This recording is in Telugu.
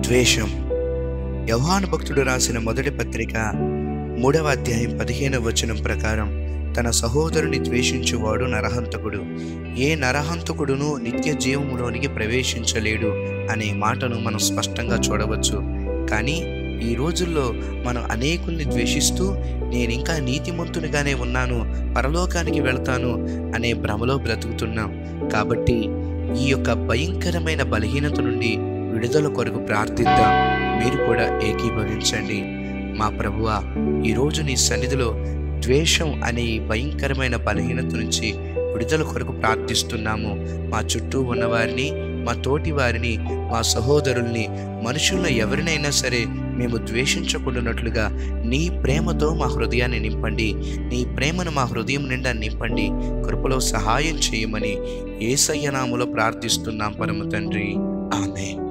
ద్వేషం. యోహాను భక్తుడు రాసిన మొదటి పత్రిక 3వ అధ్యాయం 15వ వచనం ప్రకారం, తన సహోదరుని ద్వేషించువాడు నరహంతకుడు, ఏ నరహంతకుడును నిత్య జీవములోనికి ప్రవేశించలేడు అనే మాటను మనం స్పష్టంగా చూడవచ్చు. కానీ ఈ రోజుల్లో మనం అనేకుల్ని ద్వేషిస్తూ నేనింకా నీతిమంతునిగానే ఉన్నాను, పరలోకానికి వెళ్తాను అనే భ్రమలో బ్రతుకుతున్నాం. కాబట్టి ఈ యొక్క భయంకరమైన బలహీనత నుండి విడుదల కొరకు ప్రార్థిద్దాం. మీరు కూడా ఏకీభవించండి. మా ప్రభువా, ఈరోజు నీ సన్నిధిలో ద్వేషం అనే ఈ భయంకరమైన బలహీనత నుంచి విడుదల కొరకు ప్రార్థిస్తున్నాము. మా చుట్టూ ఉన్నవారిని, మా తోటి వారిని, మా సహోదరుల్ని, మనుషులను ఎవరినైనా సరే మేము ద్వేషించకుండానట్లుగా నీ ప్రేమతో మా హృదయాన్ని నింపండి. నీ ప్రేమను మా హృదయం నిండా నింపండి. కృపలో సహాయం చేయమని యేసయ్య నామములో ప్రార్థిస్తున్నాం పరమ తండ్రి. ఆమేన్.